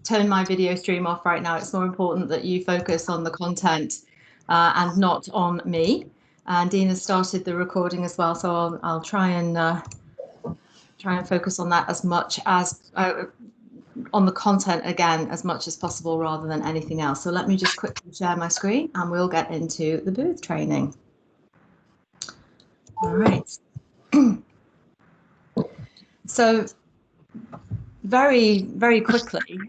turn my video stream off right now. It's more important that you focus on the content and not on me. And Dina started the recording as well, so I'll try and focus on that as much as on the content again as much as possible rather than anything else. So let me just quickly share my screen and we'll get into the booth training. All right. So very, very quickly,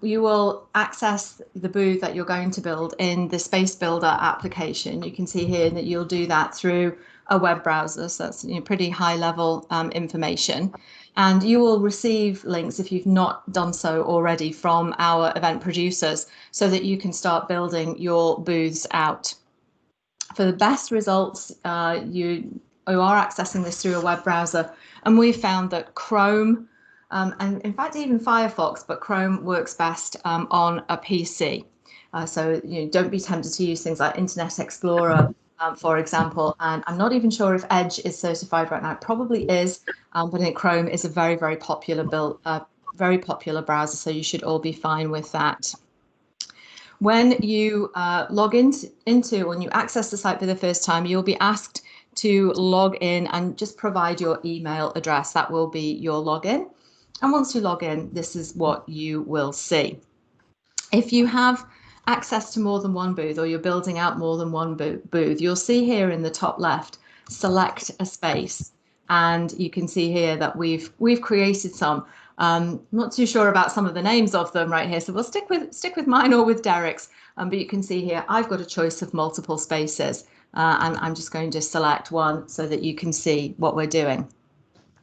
you will access the booth that you're going to build in the Space Builder application. You can see here that you'll do that through a web browser, so that's pretty high level information. And you will receive links if you've not done so already from our event producers so that you can start building your booths out. For the best results, you are accessing this through a web browser, and we've found that Chrome, and in fact even Firefox, but Chrome works best on a PC. So don't be tempted to use things like Internet Explorer, for example. And I'm not even sure if Edge is certified right now. It probably is, but I think Chrome is a very, very popular browser, so you should all be fine with that. When you log into when you access the site for the first time, you'll be asked to log in and just provide your email address. That will be your login. And once you log in, this is what you will see. If you have access to more than one booth or you're building out more than one booth, you'll see here in the top left, select a space. And you can see here that we've created some. I'm not too sure about some of the names of them right here, so we'll stick with mine or with Derek's. But you can see here I've got a choice of multiple spaces, and I'm just going to select one so that you can see what we're doing.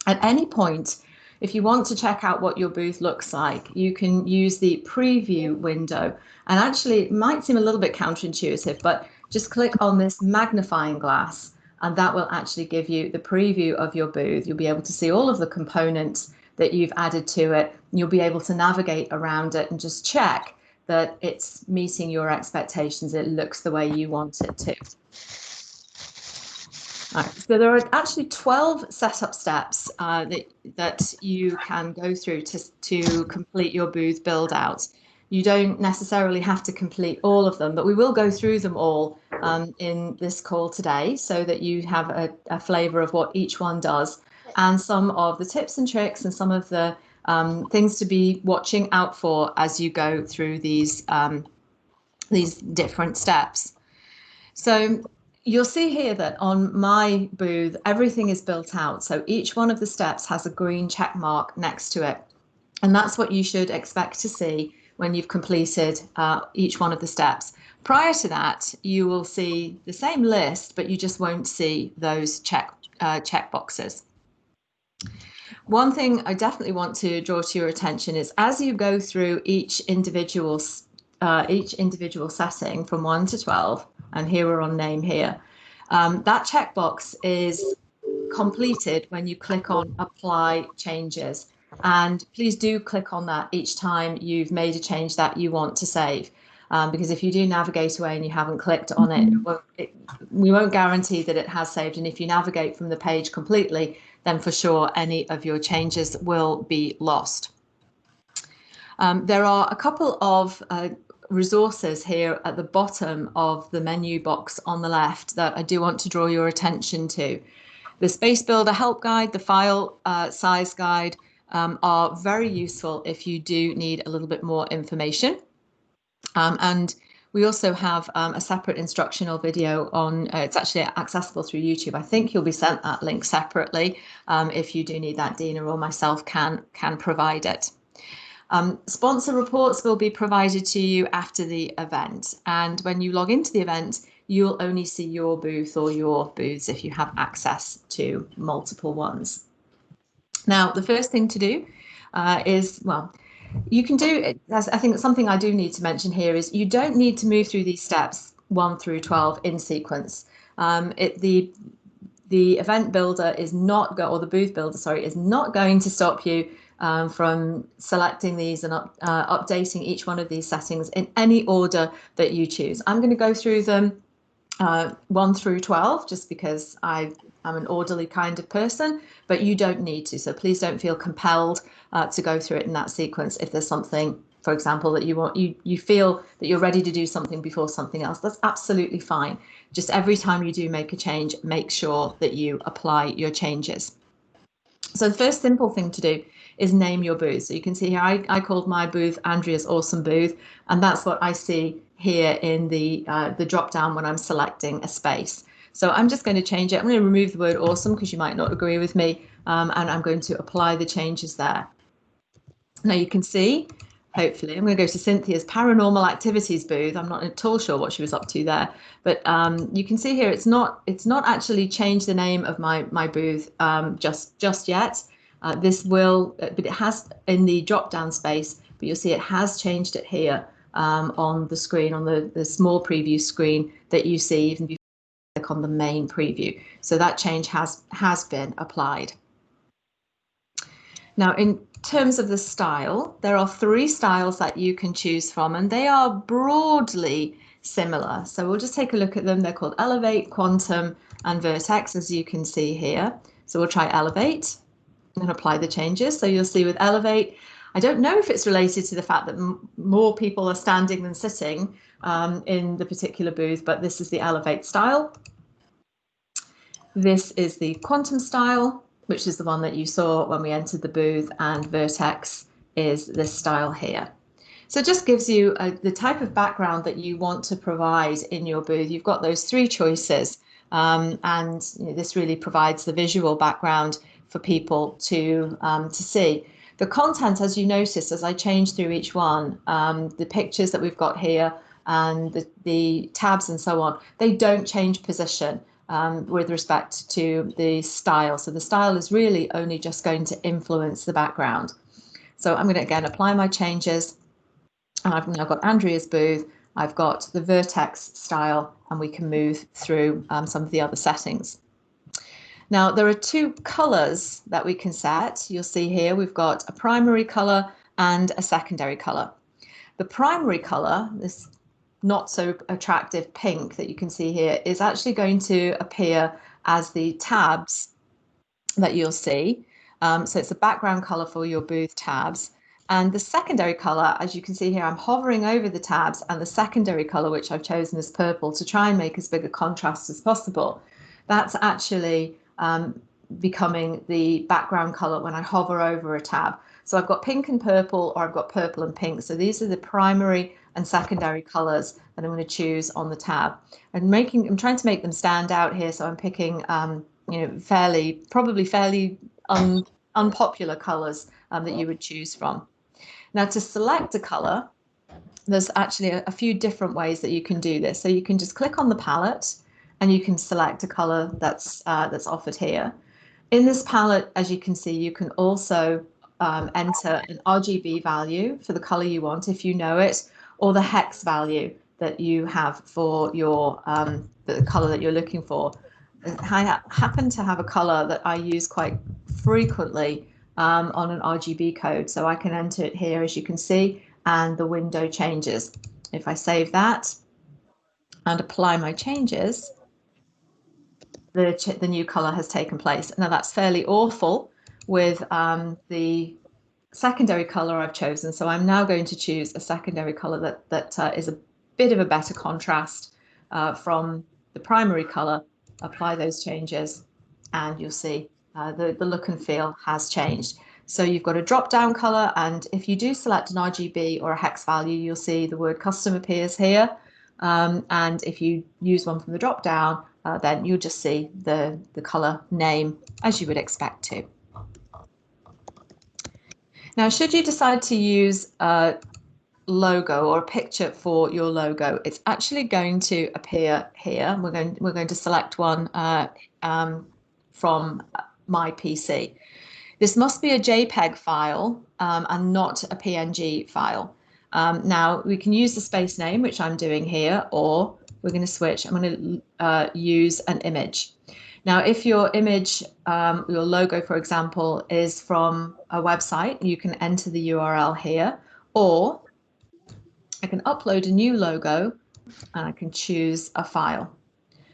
At any point, if you want to check out what your booth looks like, you can use the preview window. And actually, it might seem a little bit counterintuitive, but just click on this magnifying glass, and that will actually give you the preview of your booth. You'll be able to see all of the components that you've added to it. You'll be able to navigate around it and just check that it's meeting your expectations. It looks the way you want it to. Right, so there are actually 12 setup steps that you can go through to complete your booth build out. You don't necessarily have to complete all of them, but we will go through them all in this call today so that you have a flavour of what each one does and some of the tips and tricks and some of the things to be watching out for as you go through these different steps. So you'll see here that on my booth, everything is built out. So each one of the steps has a green check mark next to it. And that's what you should expect to see when you've completed each one of the steps. Prior to that, you will see the same list, but you just won't see those check boxes. One thing I definitely want to draw to your attention is as you go through each individual setting from 1 to 12, and here we're on name here, that checkbox is completed when you click on apply changes. And please do click on that each time you've made a change that you want to save. Because if you do navigate away and you haven't clicked on it, we won't guarantee that it has saved. And if you navigate from the page completely, then for sure any of your changes will be lost. There are a couple of resources here at the bottom of the menu box on the left that I do want to draw your attention to. The Space Builder Help Guide, the File Size Guide are very useful if you do need a little bit more information. And we also have a separate instructional video on, it's actually accessible through YouTube. I think you'll be sent that link separately. If you do need that, Dina or myself can provide it. Sponsor reports will be provided to you after the event. And when you log into the event, you'll only see your booth or your booths if you have access to multiple ones. Now, the first thing to do is, well, you can do, I think something I do need to mention here is you don't need to move through these steps 1 through 12 in sequence. The event builder is not, or the booth builder, sorry, is not going to stop you from selecting these and updating each one of these settings in any order that you choose. I'm going to go through them 1 through 12 just because I I'm an orderly kind of person, but you don't need to. So please don't feel compelled to go through it in that sequence. If there's something, for example, that you feel that you're ready to do something before something else, that's absolutely fine. Just every time you do make a change, make sure that you apply your changes. So the first simple thing to do is name your booth. So you can see here, I called my booth Andrea's Awesome Booth, and that's what I see here in the drop down when I'm selecting a space. So I'm just going to change it. I'm going to remove the word awesome because you might not agree with me, and I'm going to apply the changes there. Now you can see, hopefully, I'm going to go to Cynthia's Paranormal Activities booth. I'm not at all sure what she was up to there, but you can see here it's not actually changed the name of my booth just yet. This will, but it has in the drop down space, but you'll see it has changed it here on the screen, on the small preview screen that you see even before you click on the main preview. So that change has been applied. Now, in terms of the style, there are 3 styles that you can choose from, and they are broadly similar. So we'll just take a look at them. They're called Elevate, Quantum, and Vertex, as you can see here. So we'll try Elevate and apply the changes. So you'll see with Elevate, I don't know if it's related to the fact that more people are standing than sitting in the particular booth, but this is the Elevate style. This is the Quantum style, which is the one that you saw when we entered the booth, and Vertex is this style here. So it just gives you the type of background that you want to provide in your booth. You've got those 3 choices, and this really provides the visual background for people to see. The content, as you notice, as I change through each one, the pictures that we've got here and the tabs and so on, they don't change position with respect to the style. So the style is really only just going to influence the background. So I'm going to again apply my changes. And I've now got Andrea's booth, I've got the Vertex style, and we can move through some of the other settings. Now, there are 2 colors that we can set. You'll see here we've got a primary color and a secondary color. The primary color, this not so attractive pink that you can see here, is actually going to appear as the tabs that you'll see. So it's a background color for your booth tabs. And the secondary color, as you can see here, I'm hovering over the tabs, and the secondary color, which I've chosen as purple to try and make as big a contrast as possible, that's actually becoming the background color when I hover over a tab. So I've got pink and purple, or I've got purple and pink. So these are the primary and secondary colors that I'm going to choose on the tab. And I'm trying to make them stand out here. So I'm picking, probably fairly unpopular colors that you would choose from. Now, to select a color, there's actually a few different ways that you can do this. So you can just click on the palette and you can select a color that's offered here. In this palette, as you can see, you can also enter an RGB value for the color you want, if you know it, or the hex value that you have for your the color that you're looking for. I happen to have a color that I use quite frequently on an RGB code, so I can enter it here, as you can see, and the window changes. If I save that and apply my changes, the new color has taken place. Now that's fairly awful with the secondary color I've chosen, so I'm now going to choose a secondary color that is a bit of a better contrast from the primary color. Apply those changes, and you'll see the look and feel has changed. So you've got a drop down color, and if you do select an RGB or a hex value, you'll see the word custom appears here. And if you use one from the drop down, then you'll just see the color name as you would expect to. Now, should you decide to use a logo or a picture for your logo, it's actually going to appear here. We're going to select one from my PC. This must be a JPEG file and not a PNG file. Now we can use the space name, which I'm doing here, or we're going to switch. I'm going to use an image. Now, if your image, your logo, for example, is from a website, you can enter the URL here, or I can upload a new logo and I can choose a file.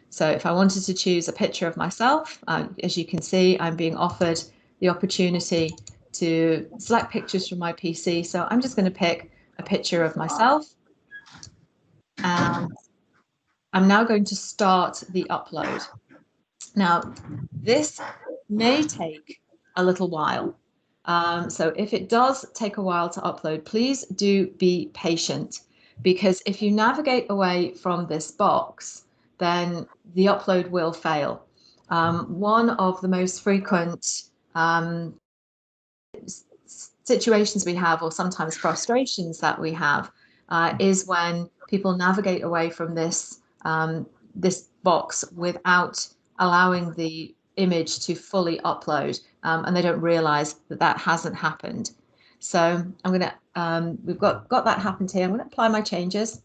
So if I wanted to choose a picture of myself, as you can see, I'm being offered the opportunity to select pictures from my PC. So I'm just going to pick a picture of myself. And I'm now going to start the upload. Now, this may take a little while. So if it does take a while to upload, please do be patient, because if you navigate away from this box, then the upload will fail. One of the most frequent situations we have, or sometimes frustrations that we have, is when people navigate away from this this box without allowing the image to fully upload, and they don't realize that that hasn't happened. So I'm going to, we've got that happened here. I'm going to apply my changes.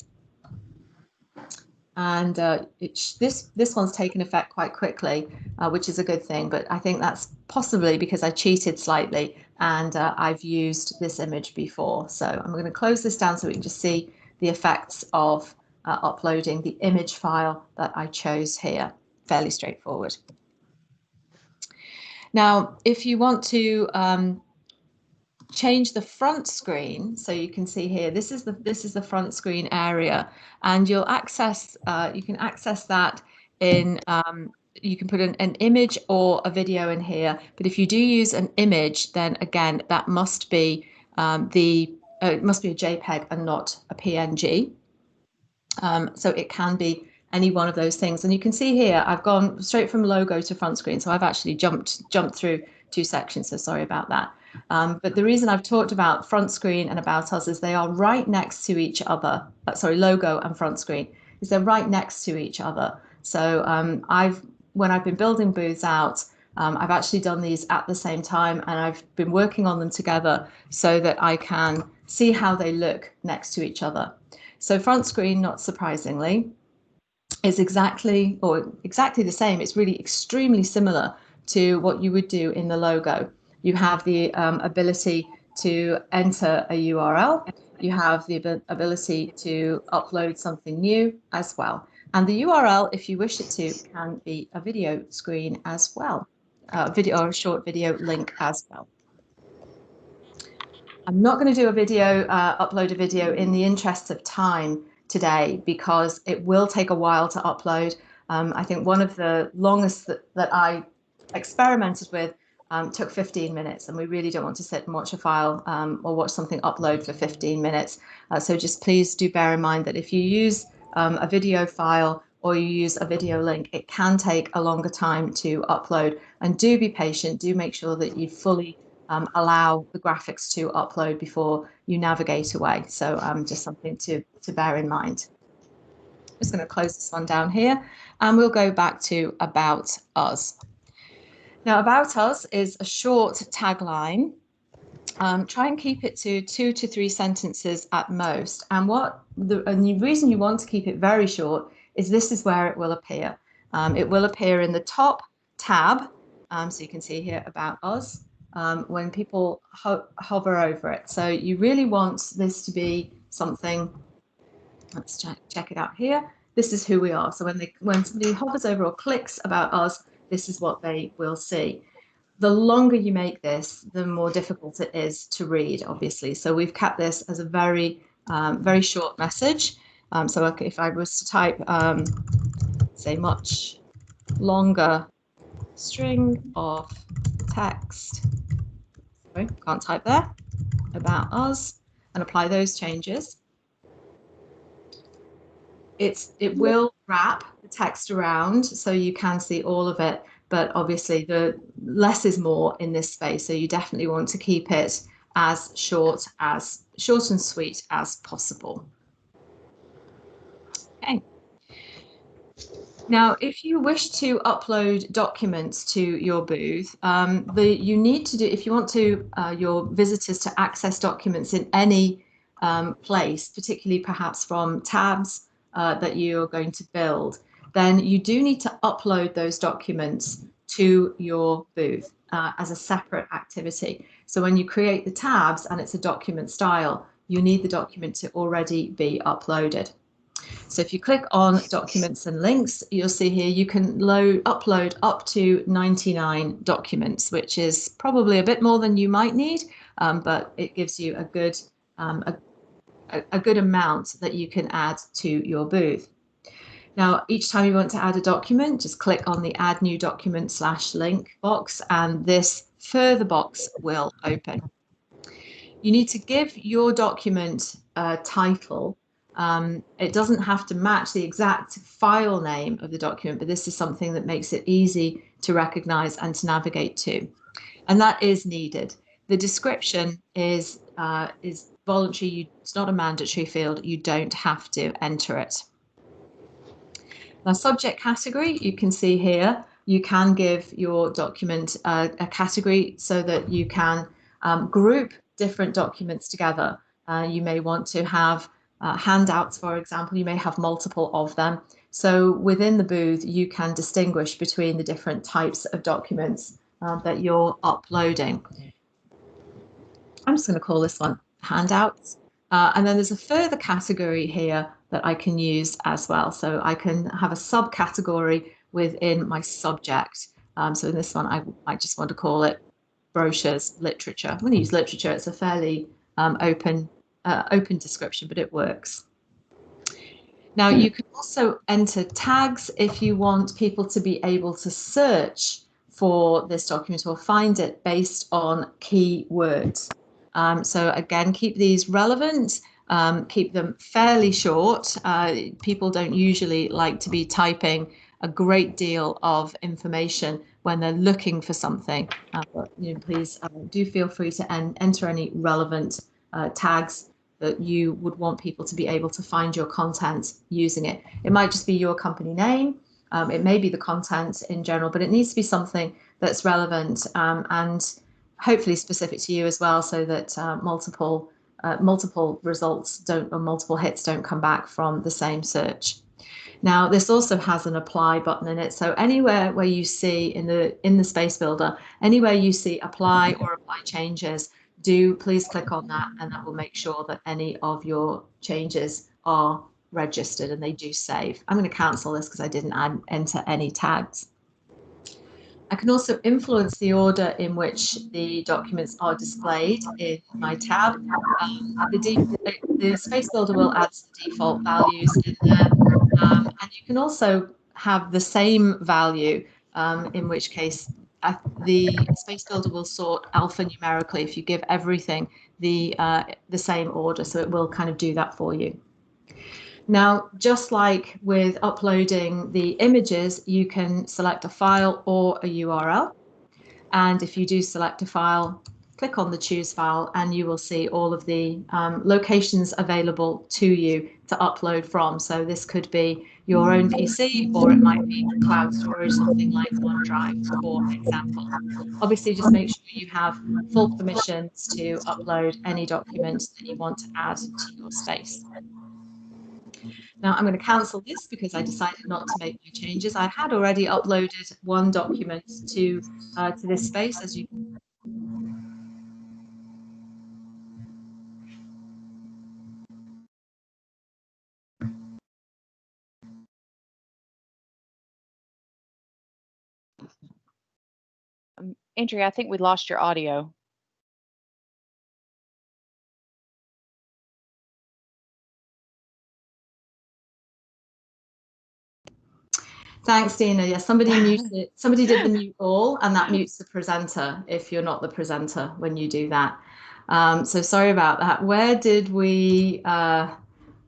And this one's taken effect quite quickly, which is a good thing. But I think that's possibly because I cheated slightly and I've used this image before. So I'm going to close this down so we can just see the effects of uploading the image file that I chose here. Fairly straightforward. Now, if you want to change the front screen, so you can see here, this is the front screen area, and you'll access you can access that in you can put an image or a video in here, but if you do use an image, then again that must be it must be a JPEG and not a PNG. So it can be any one of those things, and you can see here I've gone straight from logo to front screen, so I've actually jumped through 2 sections, so sorry about that. But the reason I've talked about front screen and about us is they are right next to each other. Sorry, logo and front screen is they're right next to each other. So when I've been building booths out, I've actually done these at the same time, and I've been working on them together so that I can see how they look next to each other. So front screen, not surprisingly, is exactly the same. It's really extremely similar to what you would do in the logo. You have the ability to enter a URL. You have the ability to upload something new as well. And the URL, if you wish it to, can be a video screen as well, video or a short video link as well. I'm not going to do a video, upload a video in the interest of time today, because it will take a while to upload. I think one of the longest that I experimented with took 15 minutes, and we really don't want to sit and watch a file or watch something upload for 15 minutes. So just please do bear in mind that if you use a video file or you use a video link, it can take a longer time to upload. And do be patient, do make sure that you fully allow the graphics to upload before you navigate away. So just something to bear in mind. I'm just going to close this one down here, and we'll go back to About Us. Now, About Us is a short tagline. Try and keep it to 2 to 3 sentences at most. And the reason you want to keep it very short is this is where it will appear. It will appear in the top tab. So you can see here About Us. When people hover over it. So you really want this to be something, let's check it out here. This is who we are. So when somebody hovers over or clicks About Us, this is what they will see. The longer you make this, the more difficult it is to read, obviously. So we've kept this as a very, very short message. So if I was to type, say, much longer string of text, sorry, can't type there, About Us, and apply those changes. It will wrap the text around so you can see all of it, but obviously the less is more in this space, so you definitely want to keep it as short and sweet as possible. Okay. Now, if you wish to upload documents to your booth, you need to do, if you want to your visitors to access documents in any place, particularly perhaps from tabs that you're going to build, then you do need to upload those documents to your booth as a separate activity. So when you create the tabs and it's a document style, you need the document to already be uploaded. So if you click on documents and links, you'll see here you can upload up to 99 documents, which is probably a bit more than you might need, but it gives you a good amount that you can add to your booth. Now, each time you want to add a document, just click on the Add New Document /link box, and this further box will open. You need to give your document a title. It doesn't have to match the exact file name of the document, but this is something that makes it easy to recognize and to navigate to. And that is needed. The description is voluntary. It's not a mandatory field. You don't have to enter it. Now, subject category, you can see here, you can give your document a category so that you can group different documents together. You may want to have handouts, for example. You may have multiple of them. So within the booth, you can distinguish between the different types of documents that you're uploading. I'm just going to call this one handouts. And then there's a further category here that I can use as well. So I can have a subcategory within my subject. So in this one, I just want to call it brochures, literature. I'm going to use literature. It's a fairly open description, but it works. Now, you can also enter tags if you want people to be able to search for this document or find it based on keywords. So again, keep these relevant, keep them fairly short. People don't usually like to be typing a great deal of information when they're looking for something. But please do feel free to enter any relevant tags that you would want people to be able to find your content using it. It might just be your company name. It may be the content in general, but it needs to be something that's relevant and hopefully specific to you as well, so that multiple results or multiple hits don't come back from the same search. Now, this also has an apply button in it. So anywhere where you see in the Space Builder, anywhere you see apply or apply changes, do please click on that, and that will make sure that any of your changes are registered and they do save. I'm going to cancel this because I didn't enter any tags. I can also influence the order in which the documents are displayed in my tab. The Space Builder will add some default values in there, and you can also have the same value, in which case the Space Builder will sort alphanumerically if you give everything the same order, so it will kind of do that for you. Now, just like with uploading the images, you can select a file or a URL. And if you do select a file, click on the Choose File, and you will see all of the locations available to you to upload from. So this could be your own PC, or it might be cloud storage, something like OneDrive, for example. Obviously, just make sure you have full permissions to upload any documents that you want to add to your space. Now, I'm going to cancel this because I decided not to make new changes. I had already uploaded one document to this space, as you can. Andrea, I think we lost your audio. Thanks, Dina. Yes, somebody muted. Somebody did the mute all, and that mutes the presenter if you're not the presenter when you do that. So sorry about that. Where did we get?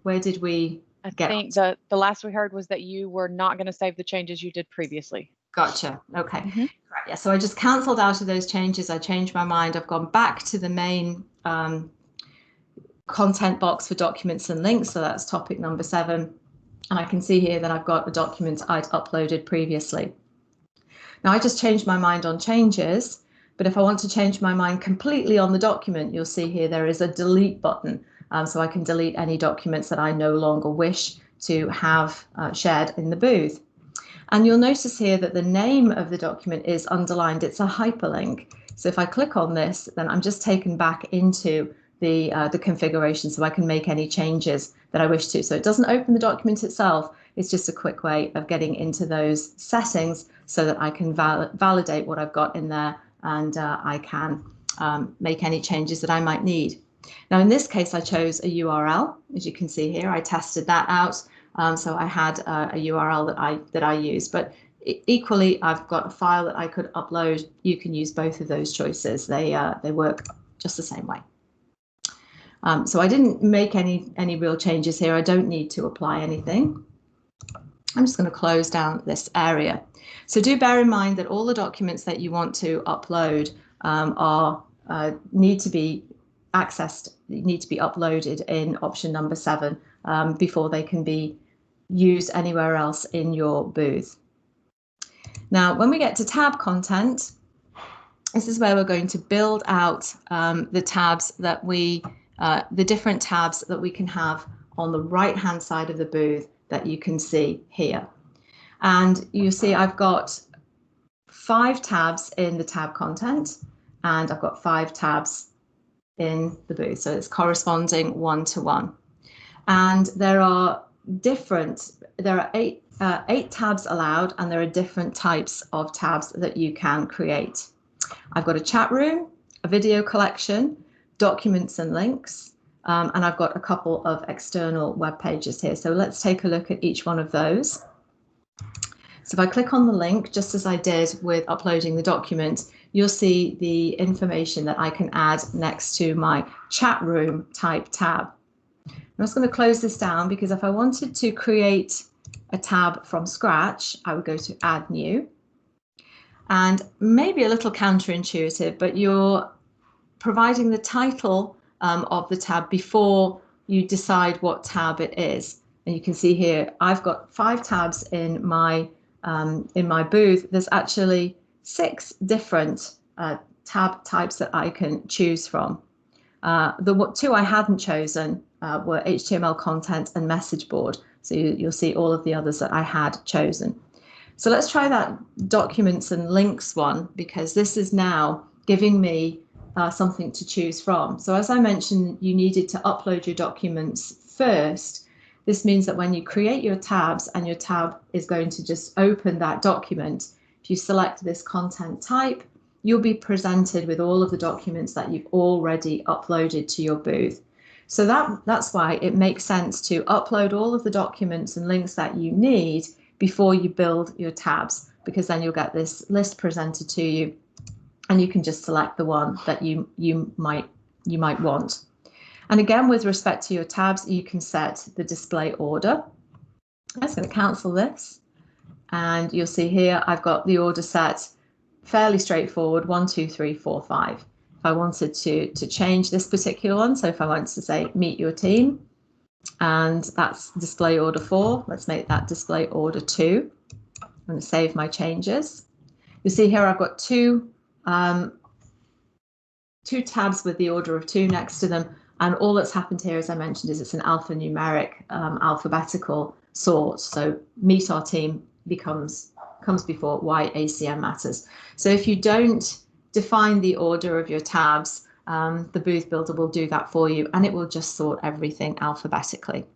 I think the last we heard was that you were not going to save the changes you did previously. Gotcha. Okay. Right. Yeah. So I just cancelled out of those changes. I changed my mind. I've gone back to the main content box for documents and links. So that's topic number 7. And I can see here that I've got a document I'd uploaded previously. Now, I just changed my mind on changes, but if I want to change my mind completely on the document, you'll see here there is a delete button. So I can delete any documents that I no longer wish to have shared in the booth. And you'll notice here that the name of the document is underlined. It's a hyperlink. So if I click on this, then I'm just taken back into the configuration so I can make any changes that I wish to. So it doesn't open the document itself. It's just a quick way of getting into those settings so that I can validate what I've got in there, and I can make any changes that I might need. Now, in this case, I chose a URL. As you can see here, I tested that out. So I had a URL that I used, but equally, I've got a file that I could upload. You can use both of those choices. They work just the same way. So I didn't make any real changes here. I don't need to apply anything. I'm just going to close down this area. So do bear in mind that all the documents that you want to upload need to be accessed, need to be uploaded in option number 7 before they can be used anywhere else in your booth. Now, when we get to tab content, this is where we're going to build out the tabs that the different tabs that we can have on the right-hand side of the booth that you can see here. And you see I've got 5 tabs in the tab content, and I've got 5 tabs in the booth. So it's corresponding 1-to-1. And there are 8 tabs allowed, and there are different types of tabs that you can create. I've got a chat room, a video collection, documents and links, and I've got a couple of external web pages here. So let's take a look at each one of those. So if I click on the link, just as I did with uploading the document, you'll see the information that I can add next to my chat room type tab. I'm just going to close this down, because if I wanted to create a tab from scratch, I would go to add new. And maybe a little counterintuitive, but you're providing the title of the tab before you decide what tab it is. And you can see here, I've got 5 tabs in my booth. There's actually 6 different tab types that I can choose from. The 2 I hadn't chosen were HTML content and message board. So you'll see all of the others that I had chosen. So let's try that documents and links one, because this is now giving me something to choose from. So as I mentioned, you needed to upload your documents first. This means that when you create your tabs and your tab is going to just open that document, if you select this content type, you'll be presented with all of the documents that you've already uploaded to your booth. So that's why it makes sense to upload all of the documents and links that you need before you build your tabs, because then you'll get this list presented to you and you can just select the one that you might want. And again, with respect to your tabs, you can set the display order. I'm just going to cancel this, and you'll see here I've got the order set fairly straightforward, 1, 2, 3, 4, 5. If I wanted to change this particular one, so if I wanted to say meet your team, and that's display order 4, let's make that display order 2. I'm going to save my changes. You see here I've got two tabs with the order of 2 next to them, and all that's happened here, as I mentioned, is it's an alphanumeric alphabetical sort. So meet our team comes before why ACM matters. So if you don't define the order of your tabs, the Booth Builder will do that for you, and it will just sort everything alphabetically.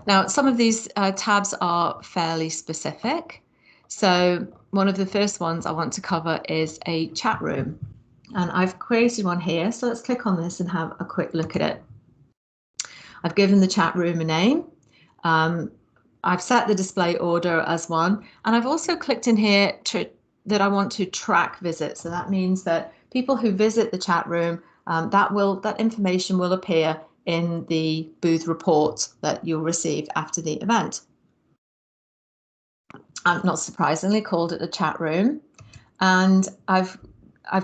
Now, some of these tabs are fairly specific. So one of the first ones I want to cover is a chat room. And I've created one here. So let's click on this and have a quick look at it. I've given the chat room a name. I've set the display order as 1. And I've also clicked in here that I want to track visits. So that means that people who visit the chat room, that information will appear in the booth report that you'll receive after the event. I've not surprisingly called it a chat room, and I've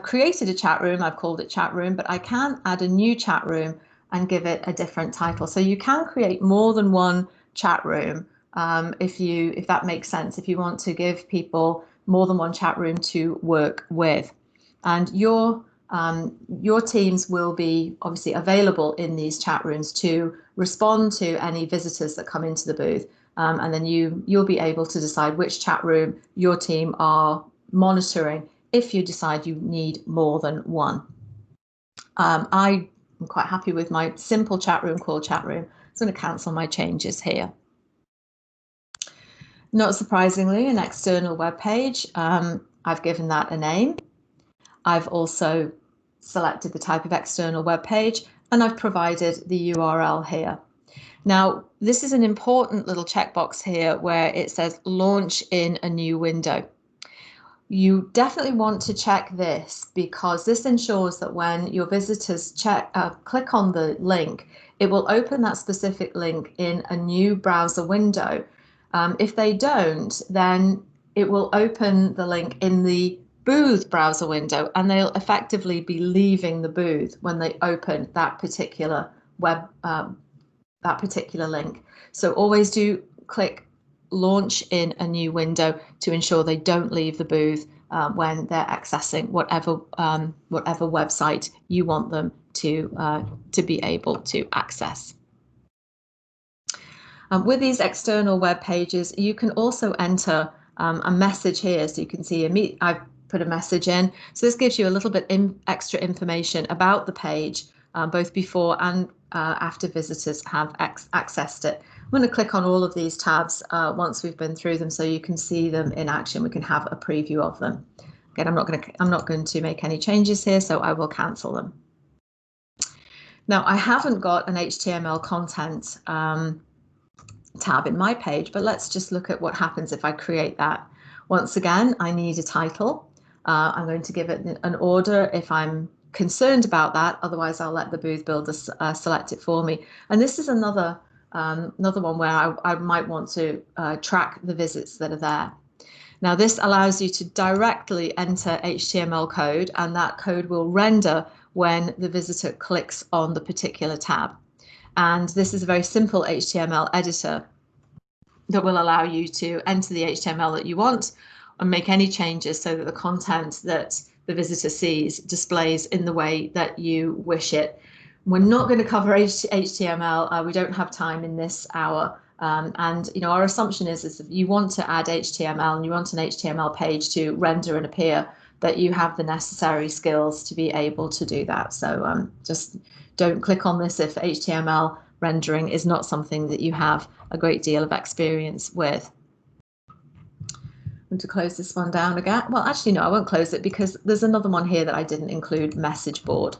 created a chat room. I've called it chat room, but I can add a new chat room and give it a different title. So you can create more than one chat room if that makes sense. If you want to give people more than one chat room to work with, and your teams will be obviously available in these chat rooms to respond to any visitors that come into the booth. And then you'll be able to decide which chat room your team are monitoring if you decide you need more than one. I'm quite happy with my simple chat room called chat room. So I'm going to cancel my changes here. Not surprisingly, an external web page. I've given that a name. I've also selected the type of external web page, and I've provided the URL here. Now, this is an important little checkbox here where it says launch in a new window. You definitely want to check this because this ensures that when your visitors click on the link, it will open that specific link in a new browser window. If they don't, then it will open the link in the booth browser window, and they'll effectively be leaving the booth when they open that particular link. So always do click launch in a new window to ensure they don't leave the booth when they're accessing whatever website you want them to be able to access. With these external web pages, you can also enter a message here. So you can see I've put a message in. So this gives you a little bit extra information about the page, both before and after visitors have accessed it. I'm going to click on all of these tabs once we've been through them so you can see them in action. We can have a preview of them. Again, I'm not going to make any changes here, so I will cancel them. Now, I haven't got an HTML content tab in my page, but let's just look at what happens if I create that. Once again, I need a title. I'm going to give it an order if I'm concerned about that. Otherwise, I'll let the booth builder select it for me. And this is another one where I might want to track the visits that are there. Now, this allows you to directly enter HTML code, and that code will render when the visitor clicks on the particular tab. And this is a very simple HTML editor that will allow you to enter the HTML that you want and make any changes so that the content that the visitor sees displays in the way that you wish it. We're not going to cover HTML. We don't have time in this hour. And our assumption is if you want to add HTML and you want an HTML page to render and appear, that you have the necessary skills to be able to do that. So just don't click on this if HTML rendering is not something that you have a great deal of experience with. I'm going to close this one down again. Well, actually, no, I won't close it because there's another one here that I didn't include, message board.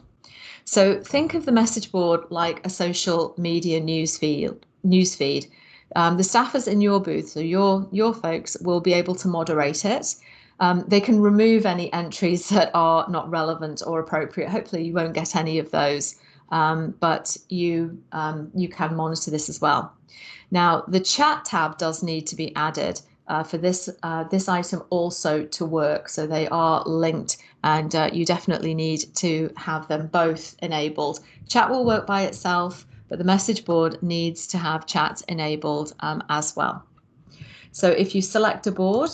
So think of the message board like a social media newsfeed. The staffers in your booth, so your folks, will be able to moderate it. They can remove any entries that are not relevant or appropriate. Hopefully you won't get any of those, but you can monitor this as well. Now, the chat tab does need to be added for this item also to work. So they are linked, and you definitely need to have them both enabled. Chat will work by itself, but the message board needs to have chat enabled as well. So if you select a board,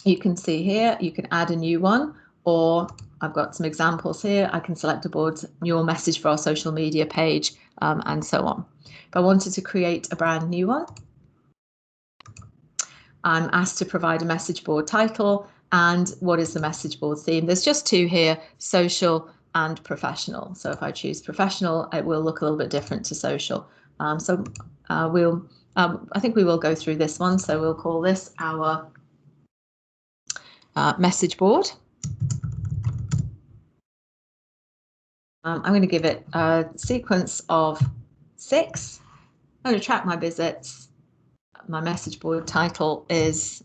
you can see here, you can add a new one, or I've got some examples here. I can select a board, your message for our social media page, and so on. If I wanted to create a brand new one, I'm asked to provide a message board title and what is the message board theme. There's just two here, social and professional. So if I choose professional, it will look a little bit different to social. I think we will go through this one. So we'll call this our message board. I'm going to give it a sequence of 6. I'm going to track my visits. My message board title is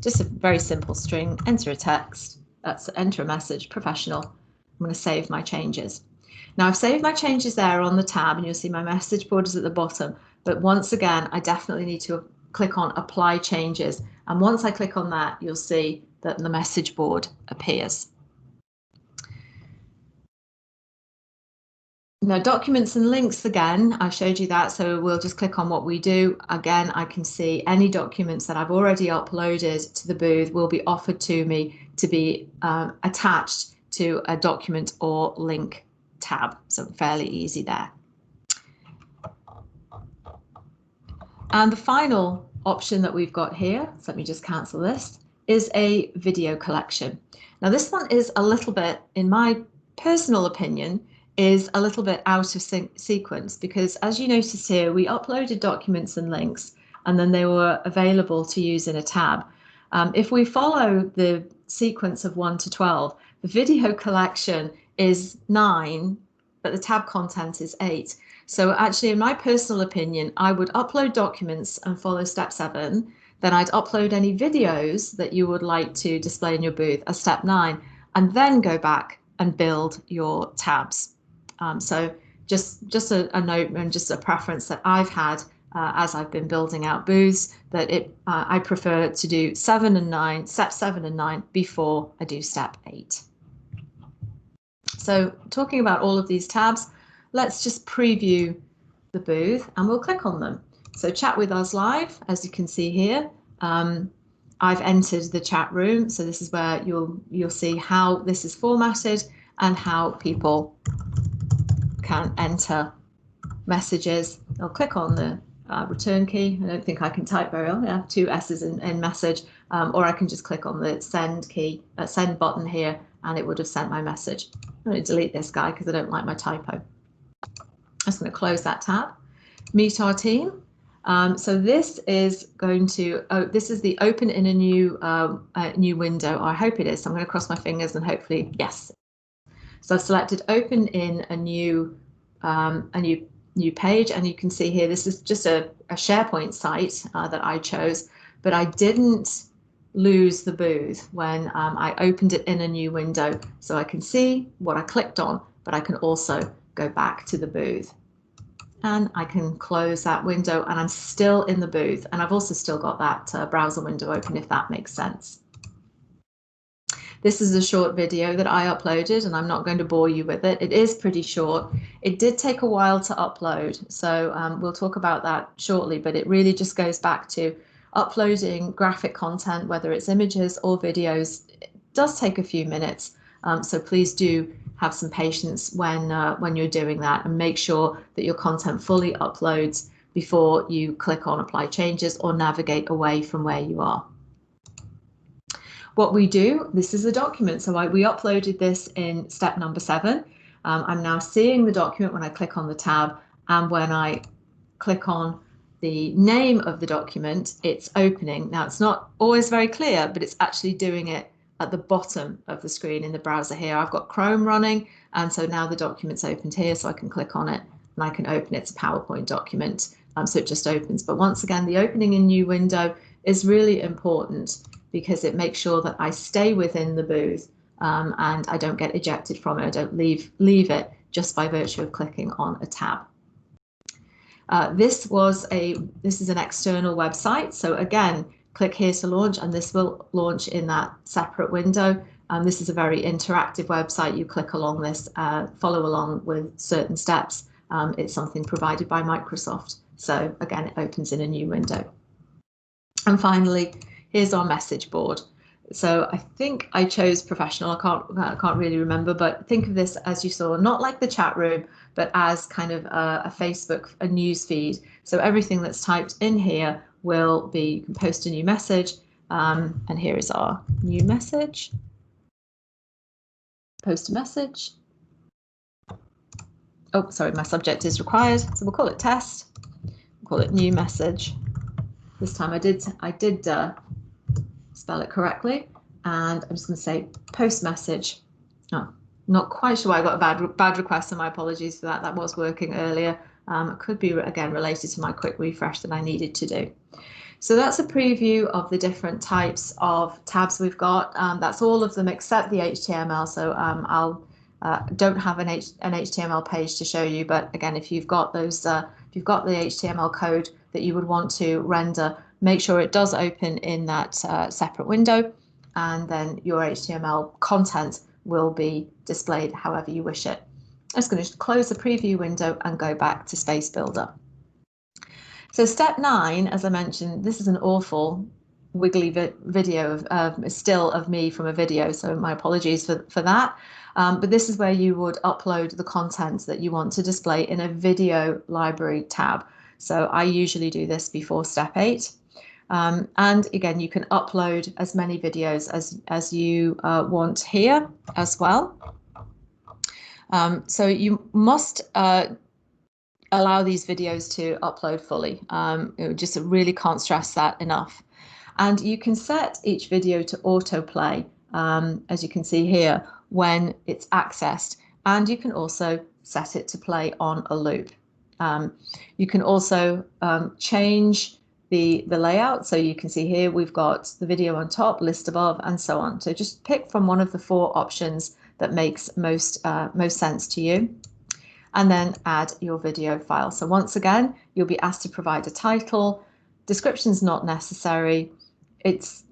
just a very simple string, enter a text, that's enter a message, professional. I'm going to save my changes. Now I've saved my changes there on the tab, and you'll see my message board is at the bottom. But once again, I definitely need to click on apply changes. And once I click on that, you'll see that the message board appears. Now, documents and links, again, I showed you that, so we'll just click on what we do. Again, I can see any documents that I've already uploaded to the booth will be offered to me to be attached to a document or link tab, so fairly easy there. And the final option that we've got here, so let me just cancel this, is a video collection. Now this one is a little bit, in my personal opinion is a little bit out of sequence, because as you notice here, we uploaded documents and links, and then they were available to use in a tab. If we follow the sequence of 1 to 12, the video collection is 9, but the tab content is 8. So actually, in my personal opinion, I would upload documents and follow step 7. Then I'd upload any videos that you would like to display in your booth as step 9, and then go back and build your tabs. So just a note and just a preference that I've had as I've been building out booths, that I prefer to do 7 and 9, step 7 and 9 before I do step 8. So talking about all of these tabs, let's just preview the booth and we'll click on them. So chat with us live, as you can see here. I've entered the chat room, so this is where you'll see how this is formatted and how people can enter messages. I'll click on the return key. I don't think I can type very well. Yeah, 2 S's in message, or I can just click on the send key, send button here, and it would have sent my message. I'm going to delete this guy because I don't like my typo. I'm just going to close that tab. Meet our team. So this is going to, this is the open in a new window. I hope it is. So I'm going to cross my fingers and hopefully, yes. So I've selected open in a new page, and you can see here, this is just a SharePoint site that I chose, but I didn't lose the booth when I opened it in a new window. So I can see what I clicked on, but I can also go back to the booth. And I can close that window and I'm still in the booth, and I've also still got that browser window open, if that makes sense. This is a short video that I uploaded, and I'm not going to bore you with it. It is pretty short. It did take a while to upload, so we'll talk about that shortly, but it really just goes back to uploading graphic content, whether it's images or videos. It does take a few minutes, so please do have some patience when you're doing that, and make sure that your content fully uploads before you click on apply changes or navigate away from where you are. What we do, this is a document, so we uploaded this in step number 7. I'm now seeing the document when I click on the tab, and when I click on the name of the document, it's opening. Now it's not always very clear, but it's actually doing it at the bottom of the screen in the browser here. I've got Chrome running, and so now the document's opened here, so I can click on it and I can open it. It's a PowerPoint document, so it just opens. But once again, the opening in new window is really important because it makes sure that I stay within the booth and I don't get ejected from it. I don't leave it just by virtue of clicking on a tab. This is an external website, so again, click here to launch, and this will launch in that separate window. This is a very interactive website. You click along this, follow along with certain steps. It's something provided by Microsoft. So again, it opens in a new window. And finally, here's our message board. So I think I chose professional. I can't really remember, but think of this, as you saw, not like the chat room, but as kind of a Facebook, a news feed. So everything that's typed in here will be, you can post a new message, and here is our new message. Post a message. Oh, sorry, my subject is required, so we'll call it test. We'll call it new message. This time I did spell it correctly, and I'm just going to say post message. Oh, not quite sure why I got a bad request, so my apologies for that. That was working earlier. It could be again related to my quick refresh that I needed to do. So that's a preview of the different types of tabs we've got. That's all of them except the HTML. So don't have an HTML page to show you, but again, if you've got those, if you've got the HTML code that you would want to render, make sure it does open in that separate window, and then your HTML content will be displayed however you wish it. I'm just going to close the preview window and go back to Space Builder. So step 9, as I mentioned, this is an awful wiggly video still of me from a video, so my apologies for that. But this is where you would upload the content that you want to display in a video library tab. So I usually do this before step 8. And again, you can upload as many videos as you want here as well. So you must allow these videos to upload fully. Just really can't stress that enough. And you can set each video to autoplay, as you can see here, when it's accessed. And you can also set it to play on a loop. You can also change the layout. So you can see here we've got the video on top, list above, and so on. So just pick from one of the 4 options that makes most sense to you, and then add your video file. So once again, you'll be asked to provide a title. Description's not necessary. It's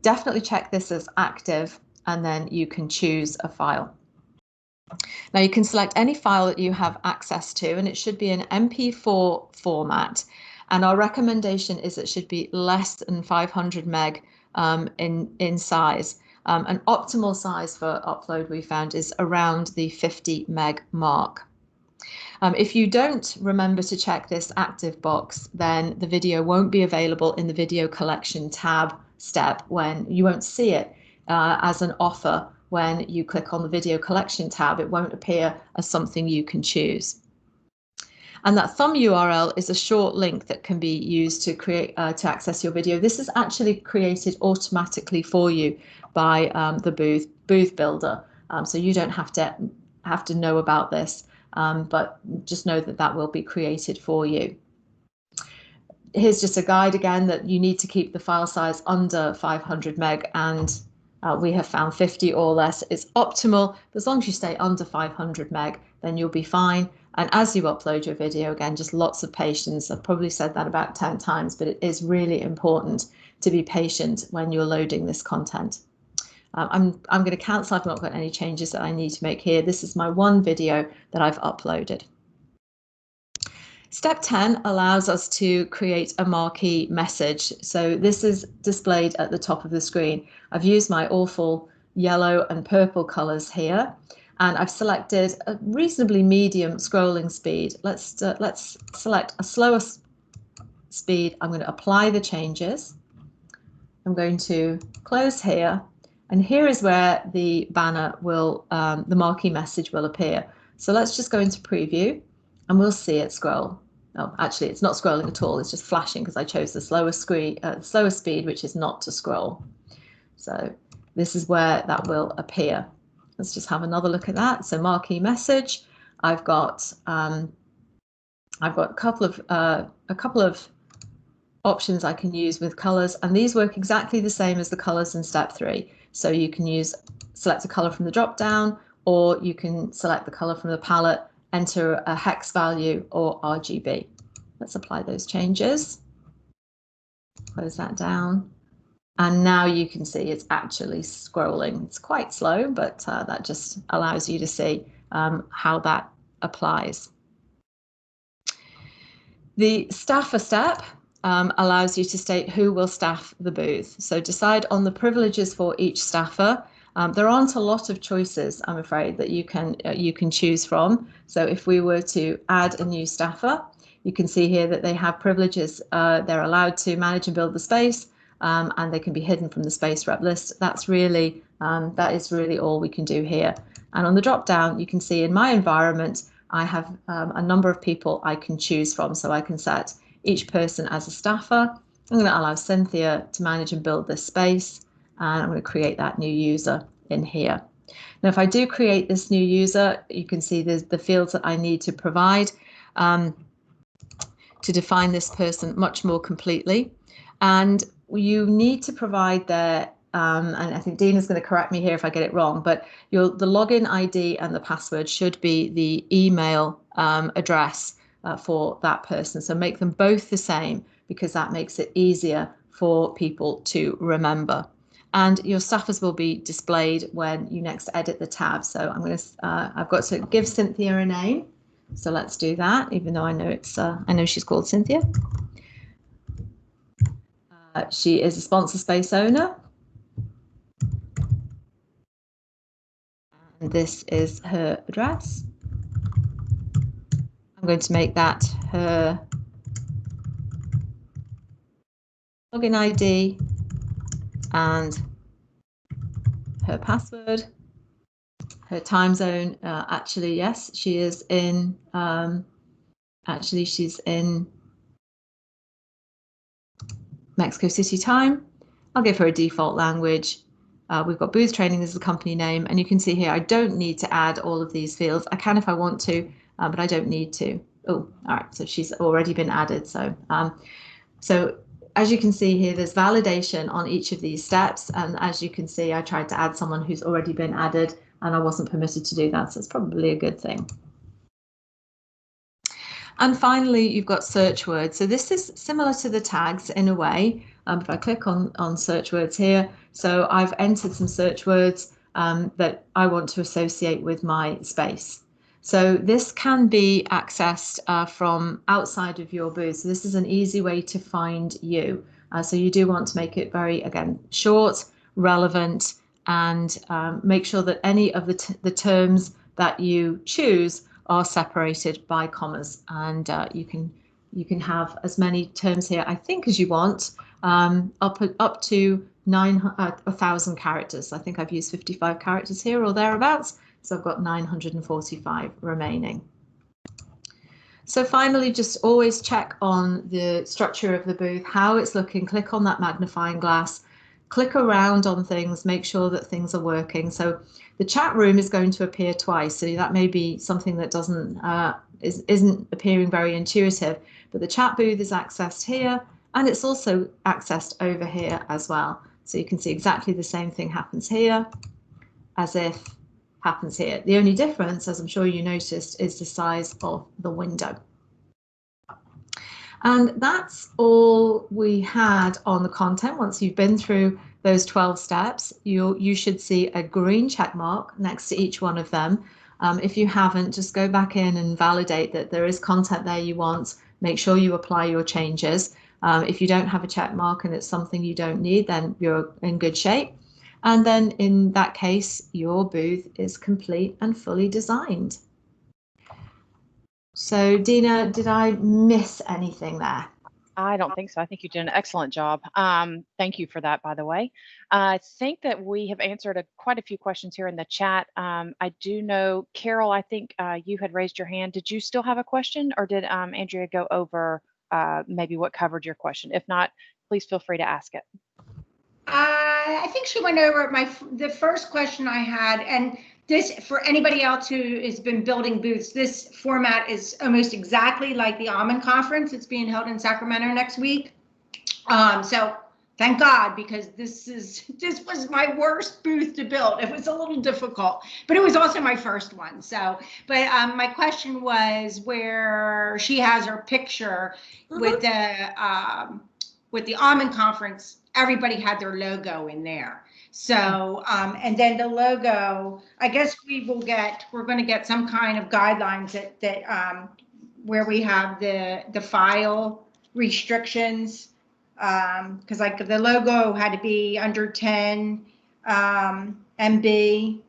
definitely check this as active, and then you can choose a file. Now you can select any file that you have access to, and it should be an MP4 format. And our recommendation is it should be less than 500 meg in size. An optimal size for upload we found is around the 50 meg mark. If you don't remember to check this active box, then the video won't be available in the video collection tab step when you won't see it as an offer. When you click on the video collection tab, it won't appear as something you can choose. And that thumb URL is a short link that can be used to create to access your video. This is actually created automatically for you by the booth builder, so you don't have to know about this, but just know that that will be created for you. Here's just a guide again that you need to keep the file size under 500 meg, and we have found 50 or less is optimal. But as long as you stay under 500 meg, then you'll be fine. And as you upload your video, again, just lots of patience. I've probably said that about 10 times, but it is really important to be patient when you're loading this content. I'm going to cancel. I've not got any changes that I need to make here. This is my one video that I've uploaded. Step 10 allows us to create a marquee message. So this is displayed at the top of the screen. I've used my awful yellow and purple colors here, and I've selected a reasonably medium scrolling speed. Let's select a slower speed. I'm going to apply the changes. I'm going to close here, and here is where the banner will, the marquee message will appear. So let's just go into preview, and we'll see it scroll. Oh, actually, it's not scrolling at all. It's just flashing because I chose the slower speed, which is not to scroll. So this is where that will appear. Let's just have another look at that. So marquee message. I've got a couple of options I can use with colors, and these work exactly the same as the colors in step 3. So you can select a color from the drop down, or you can select the color from the palette, enter a hex value or RGB. Let's apply those changes. Close that down. And now you can see it's actually scrolling. It's quite slow, but that just allows you to see how that applies. The staffer step allows you to state who will staff the booth. So decide on the privileges for each staffer. There aren't a lot of choices, I'm afraid, that you can choose from. So if we were to add a new staffer, you can see here that they have privileges. They're allowed to manage and build the space, and they can be hidden from the space rep list. That is really all we can do here. And on the drop down, you can see in my environment, I have a number of people I can choose from. So I can set each person as a staffer. I'm going to allow Cynthia to manage and build this space, and I'm going to create that new user in here. Now, if I do create this new user, you can see there's the fields that I need to provide to define this person much more completely. And you need to provide their, and I think Dina's going to correct me here if I get it wrong, but the login ID and the password should be the email address for that person. So make them both the same, because that makes it easier for people to remember. And your staffers will be displayed when you next edit the tab. So I've got to give Cynthia a name. So let's do that, even though I know she's called Cynthia. She is a sponsor space owner. And this is her address. I'm going to make that her login ID and her password. her time zone. Actually, yes, she is in. Actually, she's in Mexico City time. I'll give her a default language. We've got Booth Training as the company name, and you can see here I don't need to add all of these fields. I can if I want to, but I don't need to. Oh, all right, so she's already been added. So as you can see here, there's validation on each of these steps, and as you can see, I tried to add someone who's already been added, and I wasn't permitted to do that, so it's probably a good thing. And finally, you've got search words. So this is similar to the tags in a way. If I click on search words here, so I've entered some search words that I want to associate with my space. So this can be accessed from outside of your booth. So this is an easy way to find you. So you do want to make it very, again, short, relevant, and make sure that any of the terms that you choose are separated by commas, and you can have as many terms here, I think, as you want, up to 1,000 characters. I think I've used 55 characters here or thereabouts, so I've got 945 remaining. So finally, just always check on the structure of the booth, how it's looking. Click on that magnifying glass, click around on things, make sure that things are working. So the chat room is going to appear twice, so that may be something that isn't appearing very intuitive, but the chat booth is accessed here, and it's also accessed over here as well. So you can see exactly the same thing happens here as if happens here. The only difference, as I'm sure you noticed, is the size of the window. And that's all we had on the content. Once you've been through those 12 steps, you should see a green check mark next to each one of them. If you haven't, just go back in and validate that there is content there you want. Make sure you apply your changes. If you don't have a check mark and it's something you don't need, then you're in good shape. And then in that case, your booth is complete and fully designed. So Dina, did I miss anything there? I don't think so. I think you did an excellent job. Thank you for that, by the way. I think that we have answered quite a few questions here in the chat. I do know, Carol, I think you had raised your hand. Did you still have a question, or did Andrea go over maybe what covered your question? If not, please feel free to ask it. I think she went over the first question I had, and this, for anybody else who has been building booths, this format is almost exactly like the Almond Conference. It's being held in Sacramento next week. So thank God, because this was my worst booth to build. It was a little difficult, but it was also my first one. So, but my question was where she has her picture with the Almond Conference. Everybody had their logo in there. So, and then the logo, I guess we're going to get some kind of guidelines that where we have the file restrictions, because like the logo had to be under 10 MB.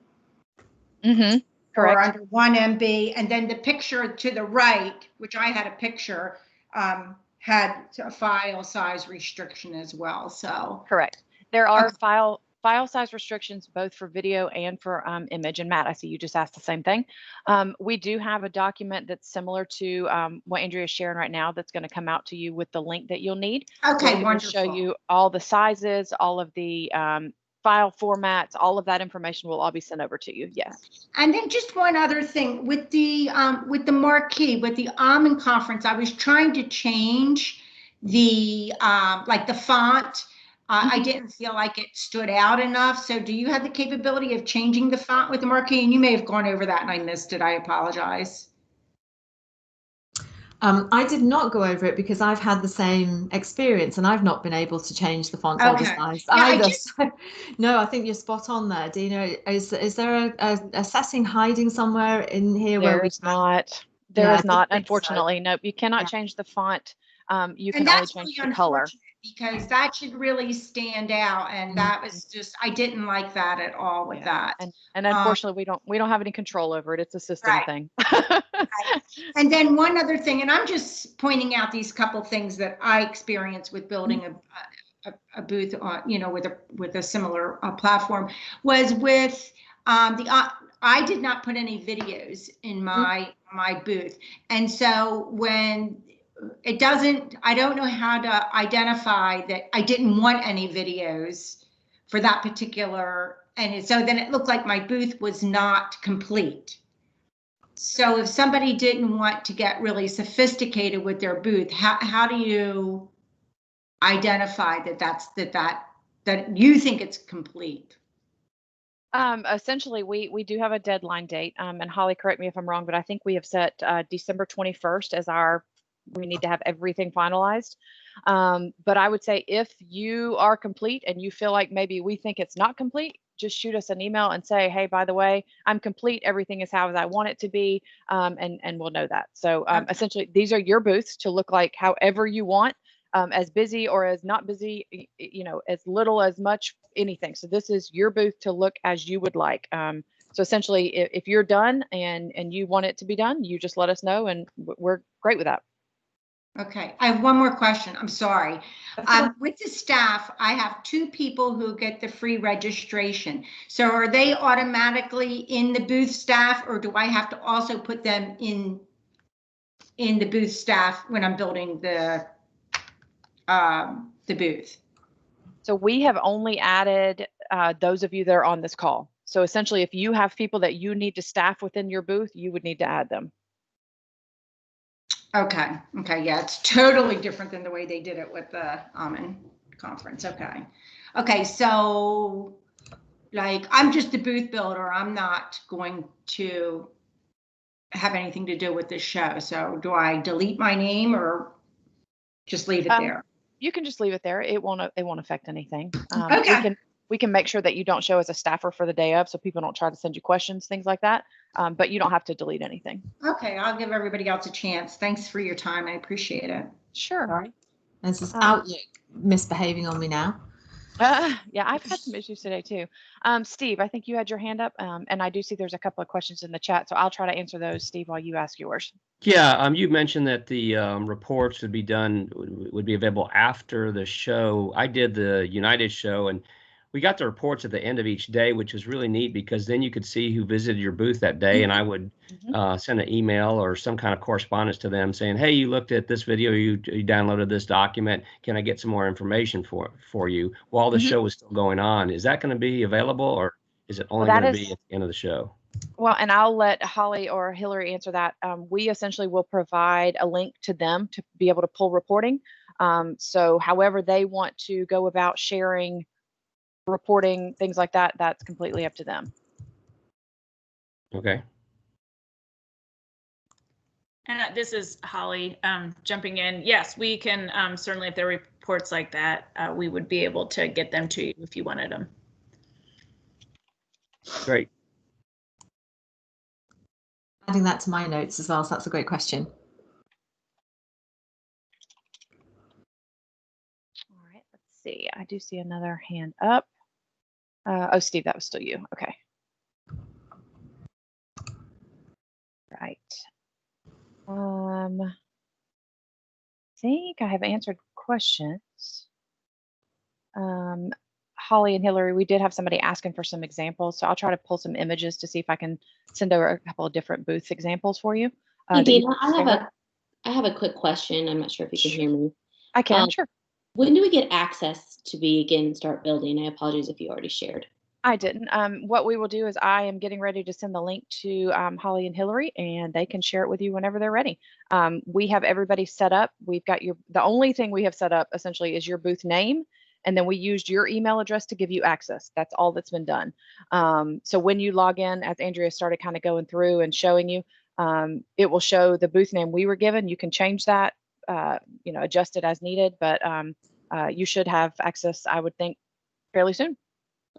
Mm-hmm. Correct. Or under 1 MB. And then the picture to the right, which I had a picture, had a file size restriction as well. So correct. There are file size restrictions both for video and for image. And Matt, I see you just asked the same thing. We do have a document that's similar to what Andrea is sharing right now that's going to come out to you with the link that you'll need. Okay, so wonderful. Show you all the sizes, all of the file formats, all of that information will all be sent over to you. Yes. And then just one other thing with the marquee, with the Almond Conference, I was trying to change the like the font. I didn't feel like it stood out enough. So do you have the capability of changing the font with the marquee? And you may have gone over that and I missed it. I apologize. I did not go over it because I've had the same experience and I've not been able to change the font or the size either. No, I think you're spot on there, Dina. Is there a setting hiding somewhere in here where we not? There is not, unfortunately. So. Nope, you cannot change the font. You can only change the color. Because that should really stand out, and that was just, I didn't like that at all with that. And unfortunately, we don't have any control over it. It's a system thing. Right. And then one other thing, and I'm just pointing out these couple things that I experienced with building a booth, with a similar platform, was with the I did not put any videos in my booth. And so when it doesn't, I don't know how to identify that I didn't want any videos for that particular, and so then it looked like my booth was not complete. So if somebody didn't want to get really sophisticated with their booth, how do you identify that you think it's complete? Essentially, we do have a deadline date, and Holly, correct me if I'm wrong, but I think we have set December 21st as we need to have everything finalized. But I would say if you are complete and you feel like maybe we think it's not complete, just shoot us an email and say, hey, by the way, I'm complete. Everything is how I want it to be, and we'll know that. So essentially, these are your booths to look like however you want. As busy or as not busy, as little as much, anything. So this is your booth to look as you would like. So essentially, if you're done and you want it to be done, you just let us know, and we're great with that. Okay, I have one more question. I'm sorry. With the staff, I have 2 people who get the free registration. So are they automatically in the booth staff, or do I have to also put them in the booth staff when I'm building the booth? So we have only added those of you that are on this call. So essentially, if you have people that you need to staff within your booth, you would need to add them. Okay. Okay. Yeah, it's totally different than the way they did it with the Almond conference. Okay. Okay. So, like, I'm just a booth builder. I'm not going to have anything to do with this show. So, do I delete my name or just leave it there? You can just leave it there. It won't affect anything. Okay. We can make sure that you don't show as a staffer for the day of, so people don't try to send you questions, things like that. But you don't have to delete anything. Okay, I'll give everybody else a chance. Thanks for your time. I appreciate it. Sure. Sorry. This is Outlook misbehaving on me now. Yeah, I've had some issues today too. Steve, I think you had your hand up, and I do see there's a couple of questions in the chat, so I'll try to answer those, Steve, while you ask yours. Yeah, you mentioned that the reports would be available after the show. I did the United show, and we got the reports at the end of each day, which was really neat because then you could see who visited your booth that day, and I would send an email or some kind of correspondence to them saying, hey, you looked at this video, you downloaded this document, can I get some more information for you while the show was still going on? Is that going to be available, or is it only going to be at the end of the show? Well, and I'll let Holly or Hillary answer that. We essentially will provide a link to them to be able to pull reporting. So however they want to go about sharing reporting, things like that, that's completely up to them. Okay. And this is Holly jumping in. Yes, we can certainly, if there are reports like that, we would be able to get them to you if you wanted them. Great. Adding that to my notes as well, so that's a great question. All right, let's see. I do see another hand up. Oh, Steve, that was still you. Okay. Right. I think I have answered questions. Holly and Hillary, we did have somebody asking for some examples, so I'll try to pull some images to see if I can send over a couple of different booth examples for you. Hey, Dana, I have a quick question. I'm not sure if you can hear me. I can, sure. When do we get access to start building? I apologize if you already shared. I didn't. What we will do is I am getting ready to send the link to Holly and Hillary, and they can share it with you whenever they're ready. We have everybody set up. We've got the only thing we have set up essentially is your booth name. And then we used your email address to give you access. That's all that's been done. So when you log in, as Andrea started kind of going through and showing you, it will show the booth name we were given. You can change that, adjust it as needed, but you should have access, I would think, fairly soon.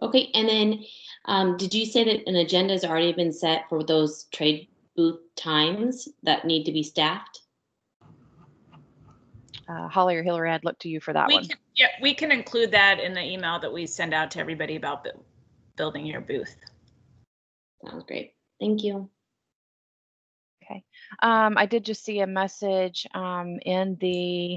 Okay, and then did you say that an agenda has already been set for those trade booth times that need to be staffed? Holly or Hillary, I'd look to you for that one. We can include that in the email that we send out to everybody about building your booth. Sounds great. Thank you. Okay. I did just see a message in the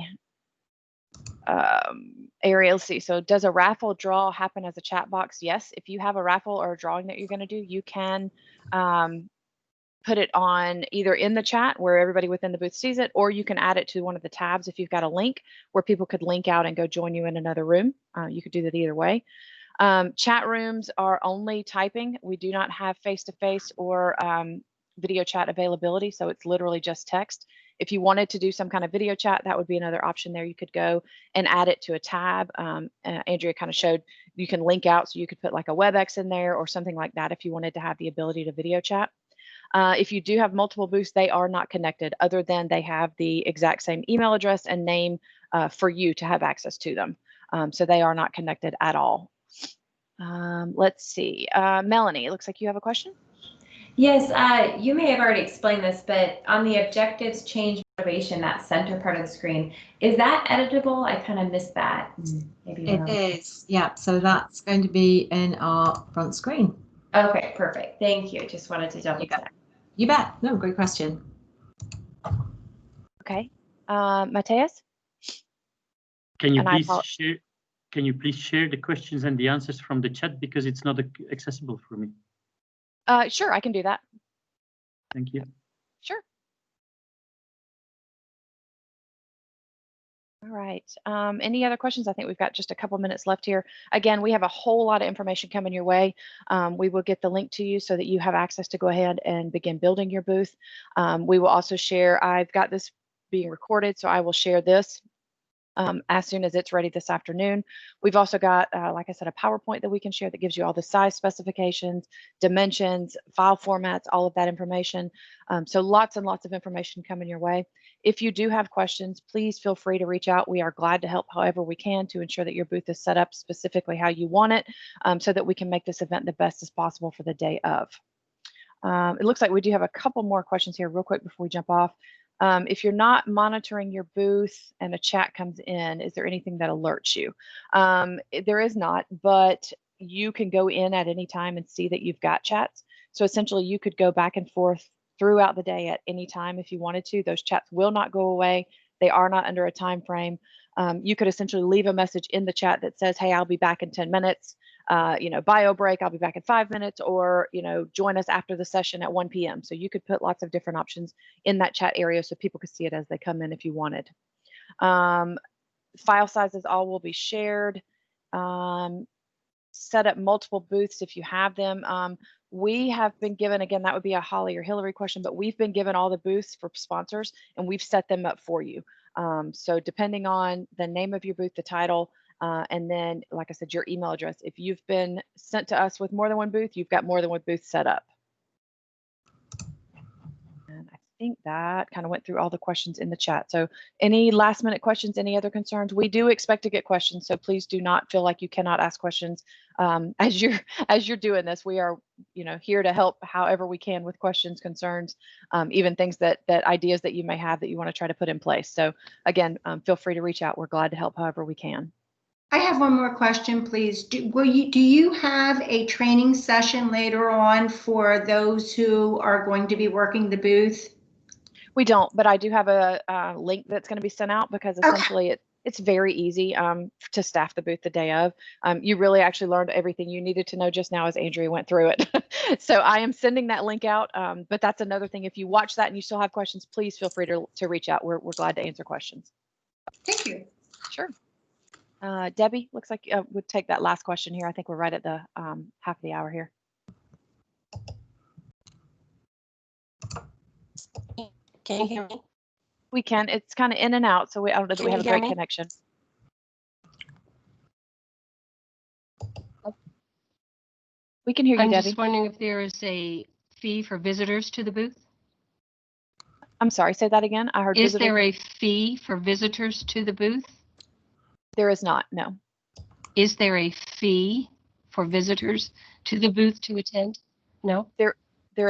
area. Let's see. So does a raffle draw happen as a chat box? Yes. If you have a raffle or a drawing that you're going to do, you can put it on either in the chat where everybody within the booth sees it, or you can add it to one of the tabs if you've got a link where people could link out and go join you in another room. You could do that either way. Chat rooms are only typing. We do not have face-to-face or video chat availability, so it's literally just text. If you wanted to do some kind of video chat, that would be another option there. You could go and add it to a tab. Andrea kind of showed you can link out, so you could put like a WebEx in there or something like that if you wanted to have the ability to video chat. If you do have multiple booths, they are not connected other than they have the exact same email address and name for you to have access to them. So they are not connected at all. Let's see. Melanie, it looks like you have a question. Yes, you may have already explained this, but on the objectives, change, motivation, that center part of the screen, is that editable? I kind of missed that. Maybe it is, yeah. So that's going to be in our front screen. Okay, perfect. Thank you. Just wanted to double check. You bet. No, great question. Okay, Mateus? Can you please share? Can you please share the questions and the answers from the chat, because it's not accessible for me? Sure, I can do that. Thank you. Sure. All right. Any other questions? I think we've got just a couple minutes left here. Again, we have a whole lot of information coming your way. We will get the link to you so that you have access to go ahead and begin building your booth. We will also share, I've got this being recorded, so I will share this as soon as it's ready this afternoon. We've also got, like I said, a PowerPoint that we can share that gives you all the size specifications, dimensions, file formats, all of that information. So lots and lots of information coming your way. If you do have questions, please feel free to reach out. We are glad to help however we can to ensure that your booth is set up specifically how you want it, so that we can make this event the best as possible for the day of. It looks like we do have a couple more questions here real quick before we jump off. If you're not monitoring your booth and a chat comes in, is there anything that alerts you? There is not, but you can go in at any time and see that you've got chats. So essentially you could go back and forth throughout the day at any time if you wanted to. Those chats will not go away. They are not under a time frame. You could essentially leave a message in the chat that says, hey, I'll be back in 10 minutes. Bio break, I'll be back in 5 minutes, or, join us after the session at 1 p.m. So you could put lots of different options in that chat area so people could see it as they come in if you wanted. File sizes all will be shared. Set up multiple booths if you have them. We have been given, again, that would be a Holly or Hillary question, but we've been given all the booths for sponsors and we've set them up for you. So depending on the name of your booth, the title, and then, like I said, your email address. If you've been sent to us with more than one booth, you've got more than one booth set up. And I think that kind of went through all the questions in the chat. So any last minute questions, any other concerns? We do expect to get questions, so please do not feel like you cannot ask questions as you're doing this. We are, here to help however we can with questions, concerns, even things that ideas that you may have that you want to try to put in place. So again, feel free to reach out. We're glad to help however we can. I have one more question, please. Do you have a training session later on for those who are going to be working the booth? We don't, but I do have a link that's going to be sent out because essentially it's very easy to staff the booth the day of. You really actually learned everything you needed to know just now as Andrea went through it. So I am sending that link out, but that's another thing. If you watch that and you still have questions, please feel free to reach out. We're glad to answer questions. Thank you. Sure. Debbie, looks like we'll take that last question here. I think we're right at the half of the hour here. Can you hear me? We can. It's kind of in and out, so I don't know that we have a great connection. We can hear you, Debbie. I'm just wondering if there is a fee for visitors to the booth? I'm sorry, say that again. I heard. Is there a fee for visitors to the booth? There is not, no. Is there a fee for visitors to the booth to attend? No? There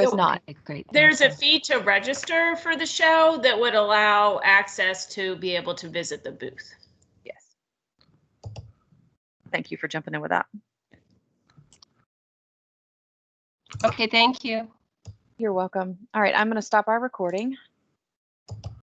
is not. Okay, great. There's a fee to register for the show that would allow access to be able to visit the booth. Yes. Thank you for jumping in with that. Okay, thank you. You're welcome. All right, I'm going to stop our recording.